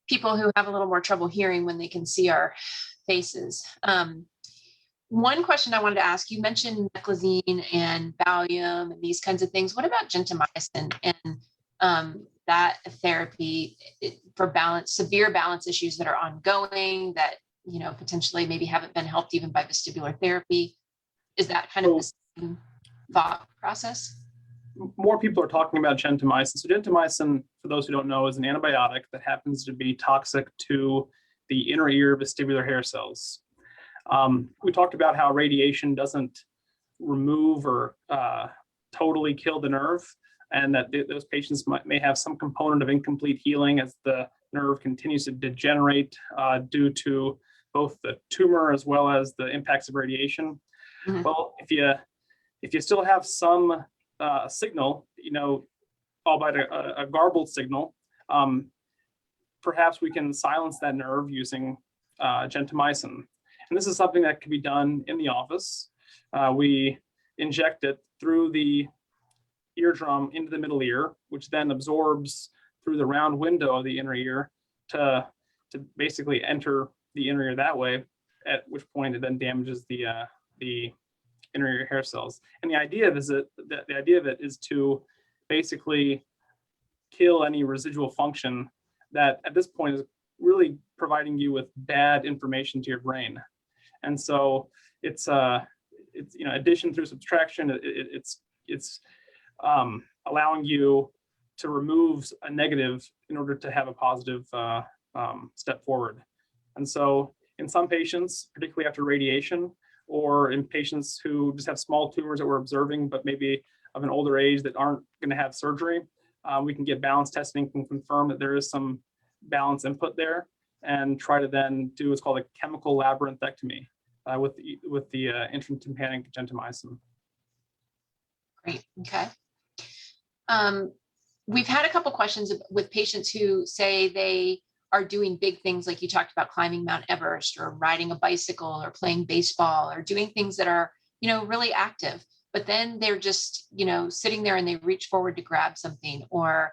people who have a little more trouble hearing when they can see our faces. One question I wanted to ask, you mentioned meclizine and Valium and these kinds of things. What about gentamicin and that therapy for severe balance issues that are ongoing, that potentially maybe haven't been helped even by vestibular therapy? Is that kind of the same thought process? More people are talking about gentamicin. So gentamicin, for those who don't know, is an antibiotic that happens to be toxic to the inner ear vestibular hair cells. We talked about how radiation doesn't remove or totally kill the nerve, and that those patients may have some component of incomplete healing as the nerve continues to degenerate due to both the tumor as well as the impacts of radiation. Mm-hmm. Well, if you still have some signal, albeit a garbled signal, perhaps we can silence that nerve using gentamicin. And this is something that can be done in the office. We inject it through the eardrum into the middle ear, which then absorbs through the round window of the inner ear to basically enter the inner ear that way, at which point it then damages the inner ear hair cells. And the idea of it is to basically kill any residual function that at this point is really providing you with bad information to your brain. And so it's addition through subtraction. It's allowing you to remove a negative in order to have a positive step forward. And so in some patients, particularly after radiation, or in patients who just have small tumors that we're observing, but maybe of an older age that aren't going to have surgery, we can get balance testing and confirm that there is some balance input there, and try to then do what's called a chemical labyrinthectomy. with the intratympanic gentamicin. Great. Okay. We've had a couple questions with patients who say they are doing big things, like you talked about climbing Mount Everest or riding a bicycle or playing baseball or doing things that are, really active, but then they're just, sitting there and they reach forward to grab something, or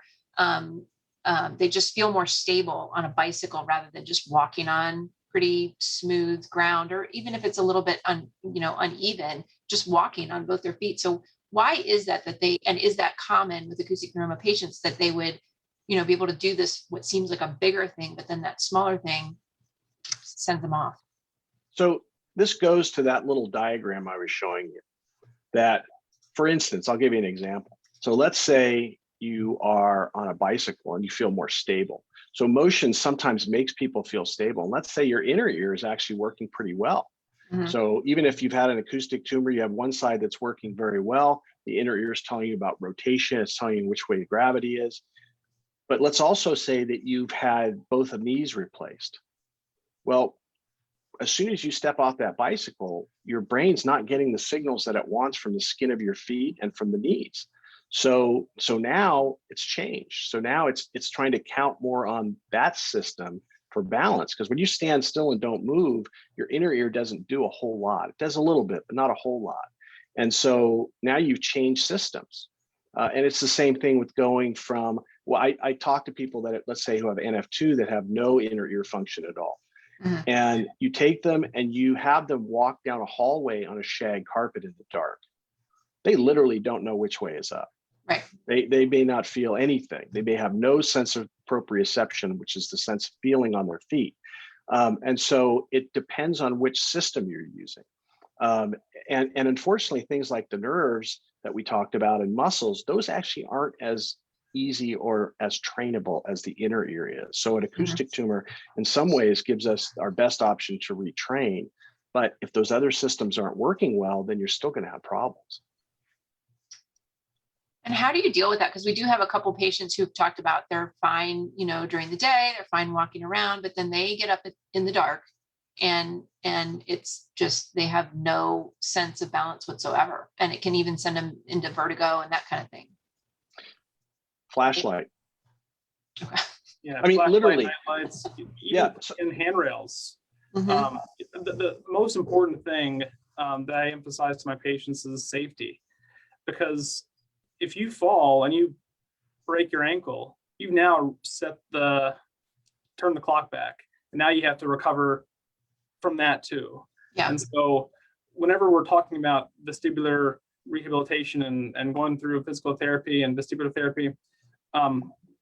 they just feel more stable on a bicycle rather than just walking on pretty smooth ground, or even if it's a little bit uneven, just walking on both their feet. So why is that and is that common with acoustic neuroma patients, that they would, be able to do this, what seems like a bigger thing, but then that smaller thing sends them off? So this goes to that little diagram I was showing you, that, for instance, I'll give you an example. So let's say you are on a bicycle and you feel more stable. So motion sometimes makes people feel stable. And let's say your inner ear is actually working pretty well. Mhm. So even if you've had an acoustic tumor, you have one side that's working very well. The inner ear is telling you about rotation. It's telling you which way gravity is. But let's also say that you've had both of knees replaced. Well, as soon as you step off that bicycle, your brain's not getting the signals that it wants from the skin of your feet and from the knees. So now it's changed. So now it's trying to count more on that system for balance, because when you stand still and don't move, your inner ear doesn't do a whole lot. It does a little bit, but not a whole lot. And so now you've changed systems. And it's the same thing with going from, well, I talk to people that, let's say, who have NF2 that have no inner ear function at all. Mhm. And you take them and you have them walk down a hallway on a shag carpet in the dark. They literally don't know which way is up. Right. They may not feel anything. They may have no sense of proprioception, which is the sense of feeling on their feet. And so it depends on which system you're using. And unfortunately, things like the nerves that we talked about and muscles, those actually aren't as easy or as trainable as the inner ear is. So an acoustic tumor in some ways gives us our best option to retrain. But if those other systems aren't working well, then you're still going to have problems. And how do you deal with that? Because we do have a couple patients who've talked about they're fine, during the day, they're fine walking around, but then they get up in the dark and it's just, they have no sense of balance whatsoever. And it can even send them into vertigo and that kind of thing. Flashlight. Okay. Yeah, I mean, literally. Lights, even Yeah. in handrails. Mhm. The most important thing that I emphasize to my patients is safety, because if you fall and you break your ankle, you've now turned the clock back, and now you have to recover from that too. Yeah. And so whenever we're talking about vestibular rehabilitation and going through physical therapy and vestibular therapy,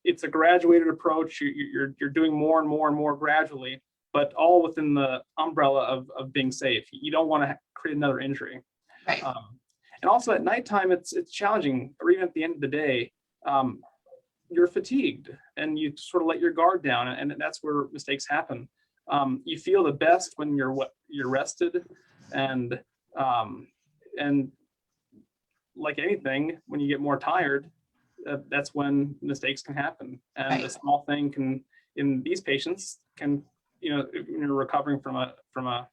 it's a graduated approach. You're doing more and more and more gradually, but all within the umbrella of being safe. You don't want to create another injury. Right. And also at nighttime, it's challenging, or even at the end of the day, you're fatigued and you sort of let your guard down, and that's where mistakes happen. You feel the best when you're rested, and like anything, when you get more tired, that's when mistakes can happen. And Right. a small thing can, in these patients, can, when you're recovering from a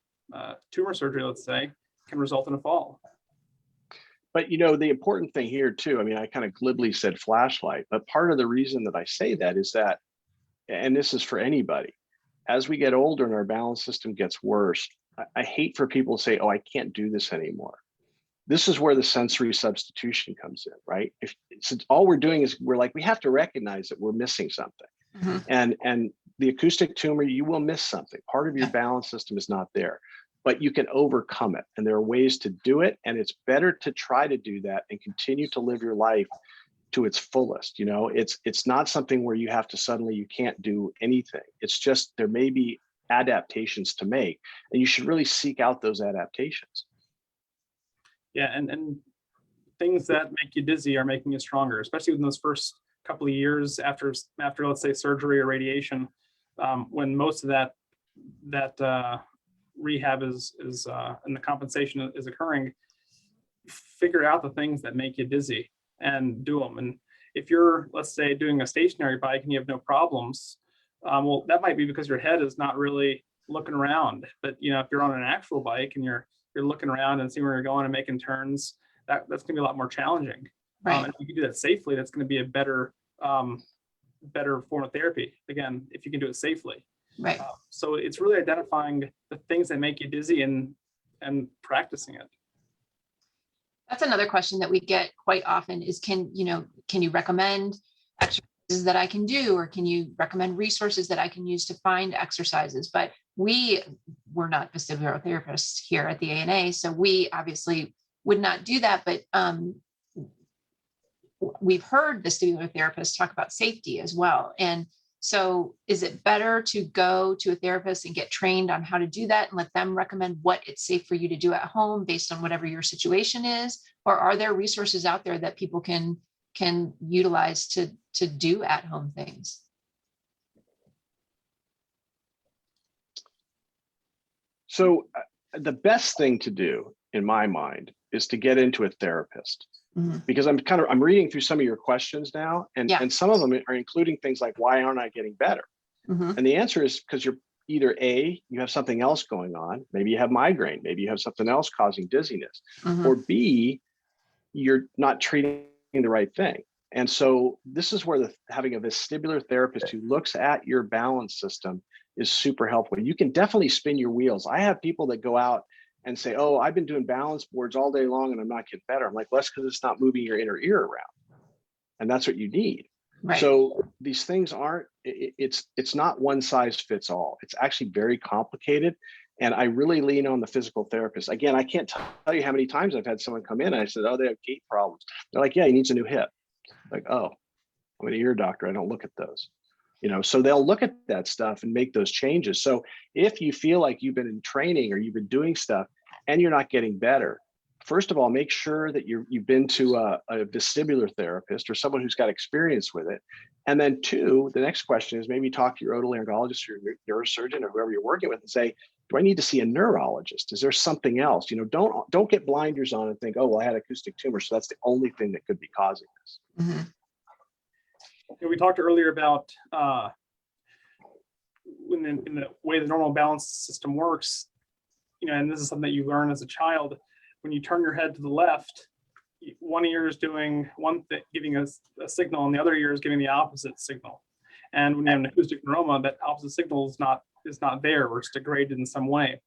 tumor surgery, let's say, can result in a fall. But the important thing here too, I mean, I kind of glibly said flashlight, but part of the reason that I say that is that, and this is for anybody, as we get older and our balance system gets worse, I hate for people to say, oh, I can't do this anymore. This is where the sensory substitution comes in, right? Since all we're doing is we have to recognize that we're missing something. Mhm. And the acoustic tumor, you will miss something. Part of your balance system is not there, but you can overcome it. And there are ways to do it. And it's better to try to do that and continue to live your life to its fullest. It's not something where you have to suddenly, you can't do anything. It's just, there may be adaptations to make, and you should really seek out those adaptations. Yeah, and things that make you dizzy are making you stronger, especially in those first couple of years after let's say surgery or radiation, when most of that rehab is and the compensation is occurring. Figure out the things that make you dizzy and do them. And if you're, let's say, doing a stationary bike and you have no problems, well, that might be because your head is not really looking around. But if you're on an actual bike and you're looking around and seeing where you're going and making turns, that's going to be a lot more challenging. Right. And if you can do that safely, that's going to be a better form of therapy. Again, if you can do it safely. Right. So it's really identifying the things that make you dizzy and practicing it. That's another question that we get quite often is, can you recommend exercises that I can do, or can you recommend resources that I can use to find exercises? But we're not vestibular therapists here at the ANA, so we obviously would not do that. But we've heard vestibular therapists talk about safety as well. And so is it better to go to a therapist and get trained on how to do that and let them recommend what it's safe for you to do at home based on whatever your situation is? Or are there resources out there that people can utilize to do at home things? So the best thing to do, in my mind, is to get into a therapist. Mm-hmm. Because I'm reading through some of your questions now, and some of them are including things like, why aren't I getting better? Mm-hmm. And the answer is because you're either A, you have something else going on, maybe you have migraine, maybe you have something else causing dizziness, mm-hmm. or B, you're not treating the right thing. And so this is where having a vestibular therapist who looks at your balance system is super helpful. You can definitely spin your wheels. I have people that go out and say, oh, I've been doing balance boards all day long and I'm not getting better. I'm like, well, that's because it's not moving your inner ear around. And that's what you need. Right. So these things it's not one size fits all. It's actually very complicated. And I really lean on the physical therapist. Again, I can't tell you how many times I've had someone come in and I said, oh, they have gait problems. They're like, yeah, he needs a new hip. Like, oh, I'm an ear doctor. I don't look at those. So they'll look at that stuff and make those changes. So if you feel like you've been in training or you've been doing stuff and you're not getting better, first of all, make sure that you've been to a vestibular therapist or someone who's got experience with it. And then two, the next question is maybe talk to your otolaryngologist or your neurosurgeon or whoever you're working with and say, do I need to see a neurologist? Is there something else? Don't get blinders on and think, oh, well, I had acoustic tumor, so that's the only thing that could be causing this. Mm-hmm. We talked earlier about in the way the normal balance system works, and this is something that you learn as a child. When you turn your head to the left, one ear is doing one thing, giving us a signal, and the other ear is giving the opposite signal. And when you have an acoustic neuroma, that opposite signal is not there, or it's degraded in some way.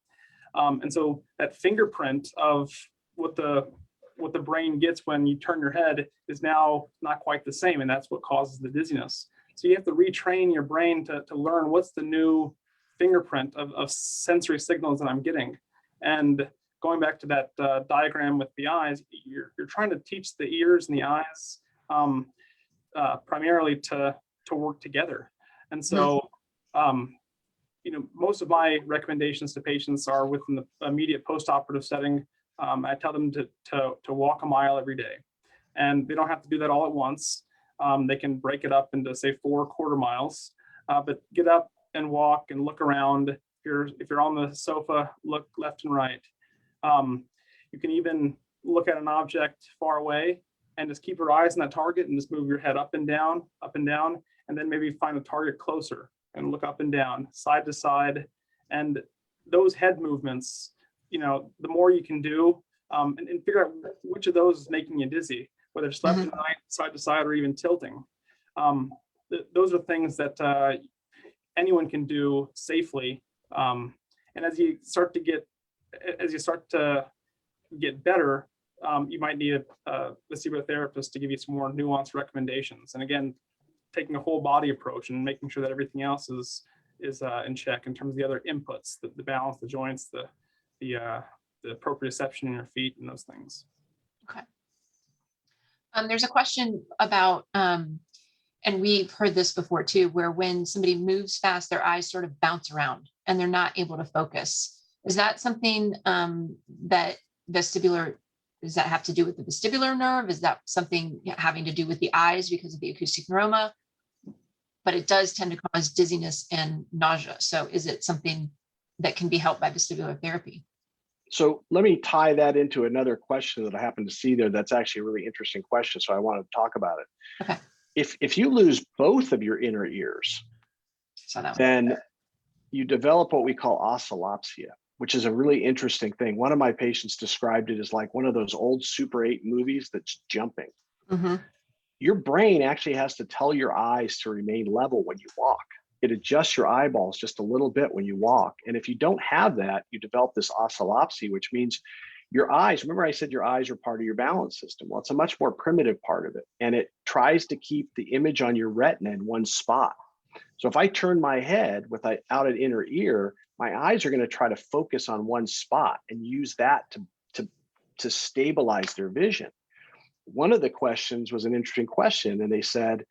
And so that fingerprint of what the brain gets when you turn your head is now not quite the same, and that's what causes the dizziness. So you have to retrain your brain to learn what's the new fingerprint of sensory signals that I'm getting. And going back to that diagram with the eyes, you're trying to teach the ears and the eyes primarily to work together. And so most of my recommendations to patients are within the immediate post-operative setting. I tell them to walk a mile every day, and they don't have to do that all at once. They can break it up into, say, 4 quarter miles, but get up and walk and look around. If you're on the sofa, look left and right. You can even look at an object far away and just keep your eyes on that target and just move your head up and down, and then maybe find a target closer and look up and down, side to side. And those head movements, the more you can do, and figure out which of those is making you dizzy, whether it's left and right, side to side, or even tilting. Those are things that anyone can do safely. And as you start to get better, you might need a vestibular therapist to give you some more nuanced recommendations. And again, taking a whole body approach and making sure that everything else is in check in terms of the other inputs, the balance, the joints, the proprioception in your feet, and those things. Okay. There's a question about, and we've heard this before too, where when somebody moves fast, their eyes sort of bounce around and they're not able to focus. Is that something that vestibular, does that have to do with the vestibular nerve? Is that something having to do with the eyes because of the acoustic neuroma? But it does tend to cause dizziness and nausea. So is it something that can be helped by vestibular therapy? So let me tie that into another question that I happen to see there. That's actually a really interesting question. So I want to talk about it. Okay. If you lose both of your inner ears, then you develop what we call oscillopsia, which is a really interesting thing. One of my patients described it as like one of those old Super 8 movies that's jumping. Mm-hmm. Your brain actually has to tell your eyes to remain level when you walk. It adjusts your eyeballs just a little bit when you walk. And if you don't have that, you develop this oscillopsia, which means your eyes, remember I said your eyes are part of your balance system. Well, it's a much more primitive part of it. And it tries to keep the image on your retina in one spot. So if I turn my head without an inner ear, my eyes are going to try to focus on one spot and use that to stabilize their vision. One of the questions was an interesting question. And they said,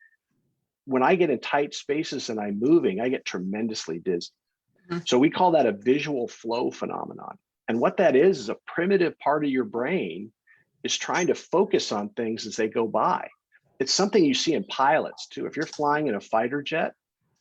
when I get in tight spaces and I'm moving, I get tremendously dizzy. Mm-hmm. So we call that a visual flow phenomenon. And what that is a primitive part of your brain is trying to focus on things as they go by. It's something you see in pilots too. If you're flying in a fighter jet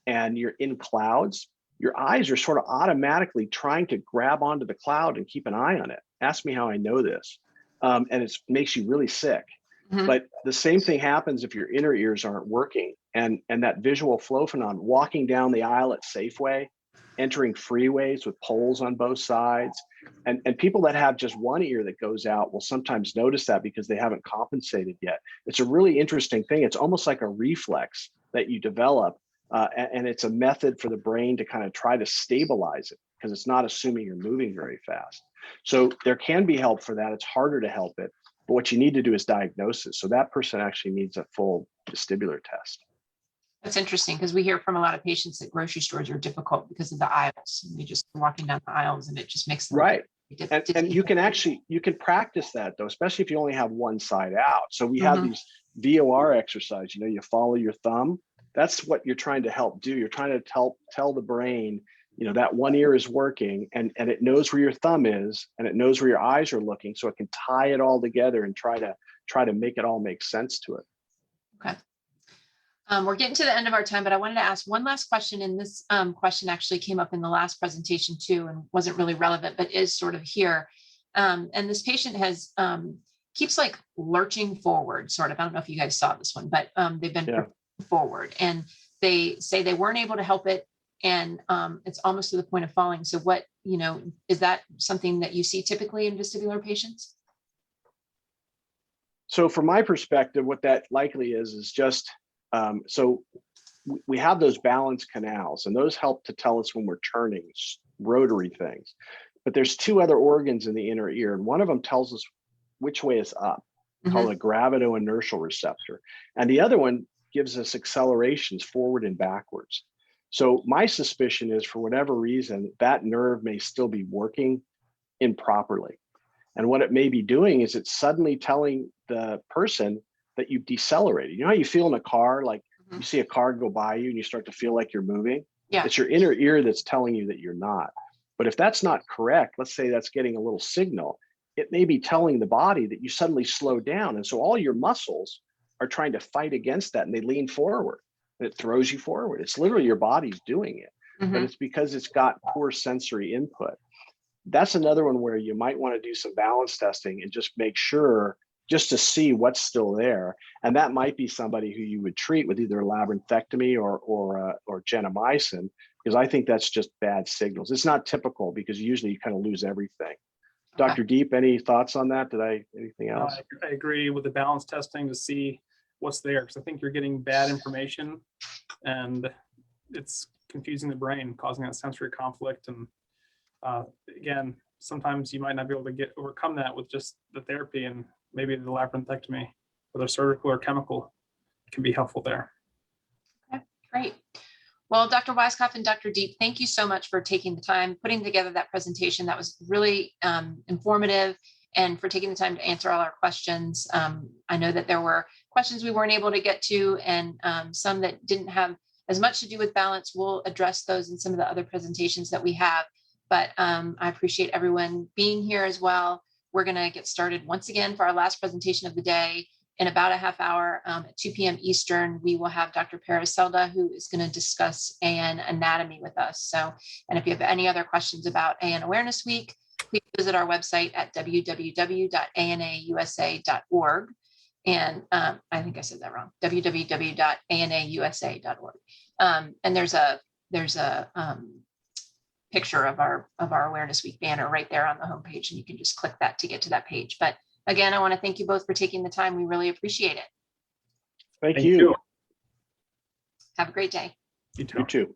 and you're in clouds, your eyes are sort of automatically trying to grab onto the cloud and keep an eye on it. Ask me how I know this. And it makes you really sick. Mm-hmm. But the same thing happens if your inner ears aren't working. And that visual flow phenomenon, walking down the aisle at Safeway, entering freeways with poles on both sides. And people that have just one ear that goes out will sometimes notice that because they haven't compensated yet. It's a really interesting thing. It's almost like a reflex that you develop. And it's a method for the brain to kind of try to stabilize it because it's not assuming you're moving very fast. So there can be help for that. It's harder to help it. But what you need to do is diagnosis. So that person actually needs a full vestibular test. That's interesting because we hear from a lot of patients that grocery stores are difficult because of the aisles. And we just walking down the aisles and it just makes them right. And you can practice that though, especially if you only have one side out. So we have these VOR exercises, you follow your thumb. That's what you're trying to help do. You're trying to tell the brain, that one ear is working and it knows where your thumb is and it knows where your eyes are looking. So it can tie it all together and try to make it all make sense to it. Okay. We're getting to the end of our time, but I wanted to ask one last question. And this question actually came up in the last presentation too, and wasn't really relevant, but is sort of here. And this patient keeps like lurching forward, sort of. I don't know if you guys saw this one, but they've been forward and they say they weren't able to help it. And it's almost to the point of falling. So what, is that something that you see typically in vestibular patients? So from my perspective, what that likely is just, so we have those balance canals and those help to tell us when we're turning, rotary things. But there's two other organs in the inner ear, and one of them tells us which way is up, called a gravido-inertial receptor. And the other one gives us accelerations forward and backwards. So my suspicion is for whatever reason, that nerve may still be working improperly. And what it may be doing is it's suddenly telling the person that you've decelerated. You know how you feel in a car, like you see a car go by you and you start to feel like you're moving? Yeah. It's your inner ear that's telling you that you're not. But if that's not correct, let's say that's getting a little signal, it may be telling the body that you suddenly slow down. And so all your muscles are trying to fight against that and they lean forward. And it throws you forward. It's literally your body's doing it, but it's because it's got poor sensory input. That's another one where you might want to do some balance testing and just make sure, just to see what's still there. And that might be somebody who you would treat with either a labyrinthectomy or gentamicin, because I think that's just bad signals. It's not typical because usually you kind of lose everything. Dr. Deep, any thoughts on that? Anything else? I agree with the balance testing to see what's there, because I think you're getting bad information and it's confusing the brain, causing that sensory conflict. And again, sometimes you might not be able to overcome that with just the therapy, and maybe the labyrinthectomy, whether surgical or chemical, can be helpful there. Okay, great. Well, Dr. Weisskopf and Dr. Deep, thank you so much for taking the time, putting together that presentation. That was really informative, and for taking the time to answer all our questions. I know that there were questions we weren't able to get to, and some that didn't have as much to do with balance. We'll address those in some of the other presentations that we have. But I appreciate everyone being here as well. We're going to get started once again for our last presentation of the day. In about a half hour at 2 p.m. Eastern, we will have Dr. Paracelda, who is going to discuss AN anatomy with us. So, and if you have any other questions about ANAwareness Week, please visit our website at www.anausa.org. And I think I said that wrong, www.anausa.org. And there's a picture of our Awareness Week banner right there on the homepage, and you can just click that to get to that page. But again, I want to thank you both for taking the time. We really appreciate it. Thank you. Have a great day. You too. You too.